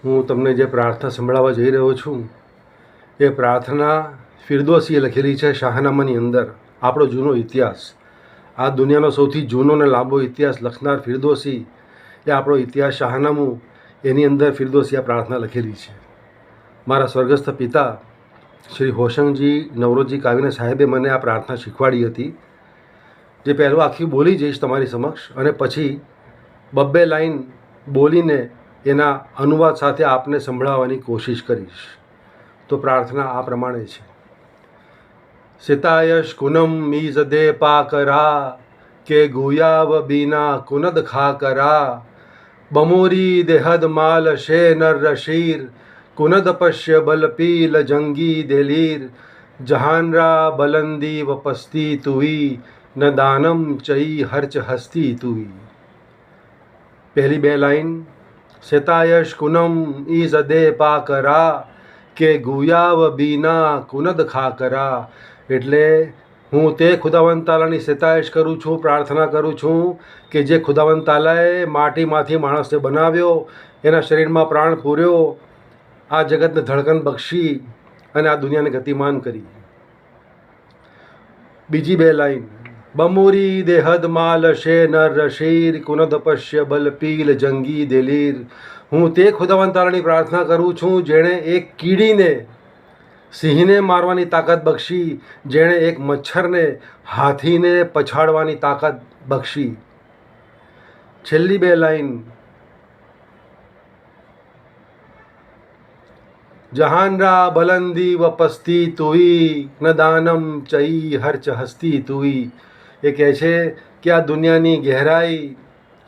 હું તમને જે પ્રાર્થના સંભળાવવા જઈ રહ્યો છું એ પ્રાર્થના ફિરદોસીએ લખેલી છે શાહનામાની અંદર. આપણો જૂનો ઇતિહાસ, આ દુનિયાનો સૌથી જૂનો અને લાંબો ઇતિહાસ લખનાર ફિરદોસી, એ આપણો ઇતિહાસ શાહનામું, એની અંદર ફિરદોસી આ પ્રાર્થના લખેલી છે. મારા સ્વર્ગસ્થ પિતા શ્રી હોશંગજી નવરોજી કાવીને સાહેબે મને આ પ્રાર્થના શીખવાડી હતી, જે પહેલું આખી બોલી જઈશ તમારી સમક્ષ, અને પછી બબ્બે લાઈન બોલીને એના અનુવાદ સાથે આપને સંભળાવવાની કોશિશ કરીશ. તો પ્રાર્થના આ પ્રમાણે છે. સિતાયશ કુનમ મીઝ દે પા કરા કે ગુયાવ બીના કુનદ ખા કરા બમોરી દેહદ માલ શે નર રશીર કુનદ પશ્ય બલ પીલ જંગી દેલીર જહાનરા બલંદી વ પસ્તી તુઈ ન દાનમ ચઈ હર્ચ હસ્તી તુઈ. પહેલી બે લાઈન સિતાયશ કુનમ ઈઝ દે પા કરા કે ગુયાવ બીના કુનદ ખા કરા, એટલે હું તે ખુદાવંદ તાલાની સિતાયશ કરું છું, પ્રાર્થના કરું છું કે જે ખુદાવંદ તાલાએ માટીમાંથી માણસને બનાવ્યો, એના શરીરમાં પ્રાણ પૂર્યો, આ જગતને ધડકન બક્ષી અને આ દુનિયાને ગતિમાન કરી. બીજી બે લાઈન બમુરી દેહદ માલ શે નર રશીર કુનદ પશ્ય બલ પીલ જંગી દેલીર. હું તે ખુદાવંદ તાલાની પ્રાર્થના કરું છું જેણે એક કીડીને સિંહને મારવાની તાકાત બક્ષી, જેણે એક મચ્છરને હાથીને પછાડવાની તાકાત બક્ષી. છેલ્લી બે લાઈન જહાનરા બલંદી વ પસ્તી તુઈ ન દાનમ ચઈ હર્ચ હસ્તી તુઈ. એ કહે છે કે આ દુનિયાની ગહેરાઈ,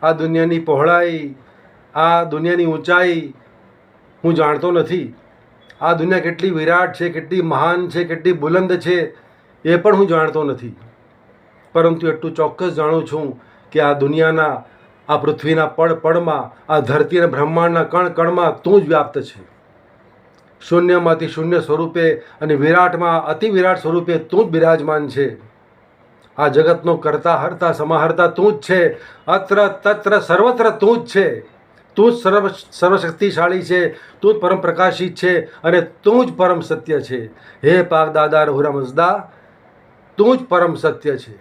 આ દુનિયાની પહોળાઈ, આ દુનિયાની ઊંચાઈ હું જાણતો નથી. આ દુનિયા કેટલી વિરાટ છે, કેટલી મહાન છે, કેટલી બુલંદ છે, એ પણ હું જાણતો નથી. પરંતુ એટલું ચોક્કસ જાણું છું કે આ દુનિયાના, આ પૃથ્વીના પડ પડમાં, આ ધરતી અને બ્રહ્માંડના કણ કણમાં તું જ વ્યાપ્ત છે. શૂન્યમાંથી શૂન્ય સ્વરૂપે અને વિરાટમાં અતિ વિરાટ સ્વરૂપે તું જ બિરાજમાન છે. આ જગતનો કરતા હરતા સમાહર્તા તું જ છે. અત્ર તત્ર સર્વત્ર તું જ છે. તું જ સર્વશક્તિશાળી છે, તું જ પરમ પ્રકાશિત છે અને તું જ પરમ સત્ય છે. હે પાક દાદા રહુરા મઝદા, તું જ પરમ સત્ય છે.